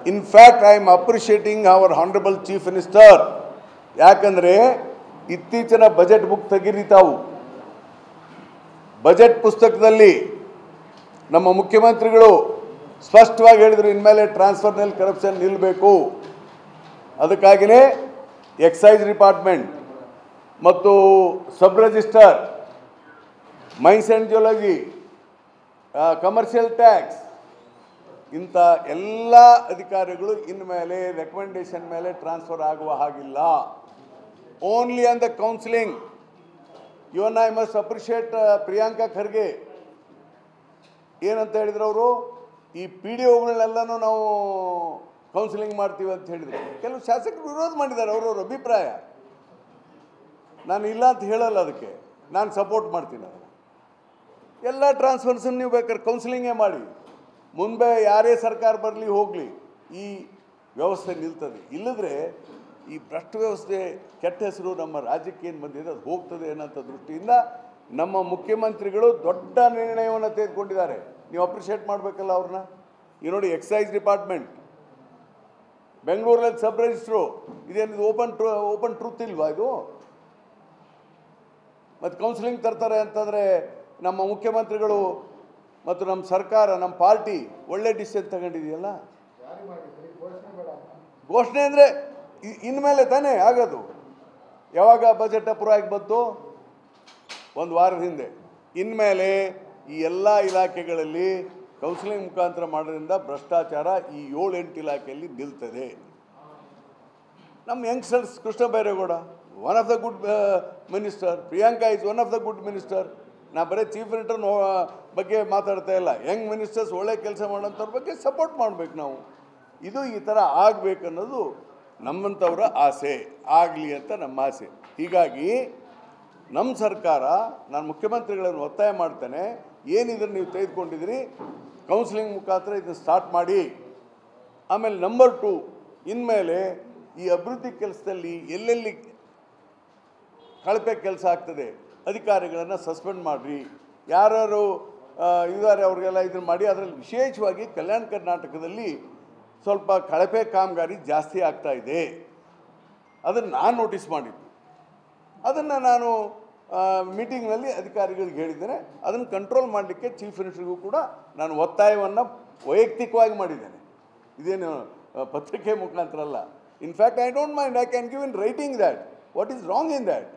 In fact, I am appreciating our Honorable Chief Minister. ಯಾಕಂದರೆ ಇತ್ತೀಚಿನ budget book ತೆಗೀರಿ ತಾವು. ಬಜೆಟ್ ಪುಸ್ತಕದಲ್ಲಿ ನಮ್ಮ ಮುಖ್ಯಮಂತ್ರಿಗಳು ಸ್ಪಷ್ಟವಾಗಿ ಹೇಳಿದರು, ಇನ್ಮೇಲೆ ಟ್ರಾನ್ಸ್ಫರ್ನಲ್ಲಿ ಕರಪ್ಷನ್ ನಿಲ್ಲಬೇಕು. ಅದಕ್ಕಾಗಿಯೇ ಎಕ್ಸೈಸ್ ಡಿಪಾರ್ಟ್ಮೆಂಟ್ ಮತ್ತು sub register, mains and geology, commercial tax ಇಂಥ ಎಲ್ಲ ಅಧಿಕಾರಿಗಳು ಇನ್ಮೇಲೆ ರೆಕಮೆಂಡೇಶನ್ ಮೇಲೆ ಟ್ರಾನ್ಸ್ಫರ್ ಆಗುವ ಹಾಗಿಲ್ಲ. Only on the counselling. Even I must appreciate Priyanka Kharge. ಏನಂತ ಹೇಳಿದ್ರು ಅವರು, ಈ ಪಿ ಡಿ ಒಗಳನ್ನೆಲ್ಲನೂ ನಾವು ಕೌನ್ಸಿಲಿಂಗ್ ಮಾಡ್ತೀವಿ ಅಂತ ಹೇಳಿದರು. ಕೆಲವು ಶಾಸಕರು ವಿರೋಧ ಮಾಡಿದ್ದಾರೆ, ಅವರವ್ರ ಅಭಿಪ್ರಾಯ. ನಾನು ಇಲ್ಲ ಅಂತ ಹೇಳಲ್ಲ, ಅದಕ್ಕೆ ನಾನು ಸಪೋರ್ಟ್ ಮಾಡ್ತೀನಿ. ಅದನ್ನು ಎಲ್ಲ ಟ್ರಾನ್ಸ್ಫರ್ಸನ್ನು ನೀವು ಬೇಕಾದ್ರೆ ಕೌನ್ಸಿಲಿಂಗೇ ಮಾಡಿ. ಮುಂದೆ ಯಾರೇ ಸರ್ಕಾರ ಬರಲಿ ಹೋಗಲಿ ಈ ವ್ಯವಸ್ಥೆ ನಿಲ್ತದೆ. ಇಲ್ಲದ್ರೆ ಈ ಭ್ರಷ್ಟ ವ್ಯವಸ್ಥೆ, ಕೆಟ್ಟ ಹೆಸರು ನಮ್ಮ ರಾಜ್ಯಕ್ಕೆ ಏನು ಬಂದಿದೆ ಅದು ಹೋಗ್ತದೆ ಅನ್ನೋಂಥ ದೃಷ್ಟಿಯಿಂದ ನಮ್ಮ ಮುಖ್ಯಮಂತ್ರಿಗಳು ದೊಡ್ಡ ನಿರ್ಣಯವನ್ನು ತೆಗೆದುಕೊಂಡಿದ್ದಾರೆ. ನೀವು ಅಪ್ರಿಷಿಯೇಟ್ ಮಾಡಬೇಕಲ್ಲ ಅವ್ರನ್ನ. ಈ ನೋಡಿ, ಎಕ್ಸೈಸ್ ಡಿಪಾರ್ಟ್ಮೆಂಟ್, ಬೆಂಗಳೂರಲ್ಲಿ ಸಬ್ ರಿಜಿಸ್ಟ್ರು, ಇದೇನಿದು ಓಪನ್ ಟ್ರೂತ್ ಇಲ್ವಾ ಇದು? ಮತ್ತು ಕೌನ್ಸಿಲಿಂಗ್ ತರ್ತಾರೆ ಅಂತಂದರೆ ನಮ್ಮ ಮುಖ್ಯಮಂತ್ರಿಗಳು ಮತ್ತು ನಮ್ಮ ಸರ್ಕಾರ, ನಮ್ಮ ಪಾರ್ಟಿ ಒಳ್ಳೆ ಡಿಸಿಷನ್ ತಗೊಂಡಿದೆಯಲ್ಲ. ಘೋಷಣೆ ಅಂದರೆ ಇನ್ಮೇಲೆ ತಾನೇ ಆಗೋದು. ಯಾವಾಗ ಬಜೆಟ್ ಅಪ್ರೂವ್ ಆಗಿ ಬಂತು? ಒಂದು ವಾರದ ಹಿಂದೆ. ಇನ್ಮೇಲೆ ಈ ಎಲ್ಲ ಇಲಾಖೆಗಳಲ್ಲಿ ಕೌನ್ಸಿಲಿಂಗ್ ಮುಖಾಂತರ ಮಾಡೋದ್ರಿಂದ ಭ್ರಷ್ಟಾಚಾರ ಈ 7-8 ಇಲಾಖೆಯಲ್ಲಿ ನಿಲ್ತದೆ. ನಮ್ಮ youngsters, Krishna Byregowda one of the good minister, Priyanka is one of the good minister. ನಾ ಬರೀ ಚೀಫ್ ಮಿನಿಸ್ಟರ್ ಬಗ್ಗೆ ಮಾತಾಡ್ತಾ ಇಲ್ಲ, ಯಂಗ್ ಮಿನಿಸ್ಟರ್ಸ್ ಒಳ್ಳೆ ಕೆಲಸ ಮಾಡೋಂಥವ್ರ ಬಗ್ಗೆ ಸಪೋರ್ಟ್ ಮಾಡಬೇಕು ನಾವು. ಇದು ಈ ಥರ ಆಗಬೇಕನ್ನೋದು ನಮ್ಮಂಥವ್ರ ಆಸೆ, ಆಗಲಿ ಅಂತ ನಮ್ಮ ಆಸೆ. ಹೀಗಾಗಿ ನಮ್ಮ ಸರ್ಕಾರ, ನಾನು ಮುಖ್ಯಮಂತ್ರಿಗಳನ್ನು ಒತ್ತಾಯ ಮಾಡ್ತೇನೆ, ಏನಿದ್ರೆ ನೀವು ತೆಗೆದುಕೊಂಡಿದ್ದೀರಿ ಕೌನ್ಸಿಲಿಂಗ್ ಮುಖಾಂತರ ಇದನ್ನು ಸ್ಟಾರ್ಟ್ ಮಾಡಿ. ಆಮೇಲೆ ನಂಬರ್ 2, ಇನ್ಮೇಲೆ ಈ ಅಭಿವೃದ್ಧಿ ಕೆಲಸದಲ್ಲಿ ಎಲ್ಲೆಲ್ಲಿ ಕಳಪೆ ಕೆಲಸ ಆಗ್ತದೆ ಅಧಿಕಾರಿಗಳನ್ನು ಸಸ್ಪೆಂಡ್ ಮಾಡಿರಿ. ಯಾರು ಇದ್ದಾರೆ ಅವ್ರಿಗೆಲ್ಲ ಇದನ್ನು ಮಾಡಿ. ಅದರಲ್ಲಿ ವಿಶೇಷವಾಗಿ ಕಲ್ಯಾಣ ಕರ್ನಾಟಕದಲ್ಲಿ ಸ್ವಲ್ಪ ಕಳಪೆ ಕಾಮಗಾರಿ ಜಾಸ್ತಿ ಆಗ್ತಾ ಇದೆ. ಅದನ್ನು ನಾನು ನೋಟಿಸ್ ಮಾಡಿದ್ದು. ಅದನ್ನು ನಾನು ಮೀಟಿಂಗ್ನಲ್ಲಿ ಅಧಿಕಾರಿಗಳಿಗೆ ಹೇಳಿದ್ದೇನೆ. ಅದನ್ನು ಕಂಟ್ರೋಲ್ ಮಾಡಲಿಕ್ಕೆ ಚೀಫ್ ಮಿನಿಸ್ಟರ್ಗೂ ಕೂಡ ನಾನು ಒತ್ತಾಯವನ್ನು ವೈಯಕ್ತಿಕವಾಗಿ ಮಾಡಿದ್ದೇನೆ. ಇದೇನು ಪತ್ರಿಕೆ ಮುಖಾಂತರ ಅಲ್ಲ. In fact I don't mind, I can give in writing that what is wrong in that.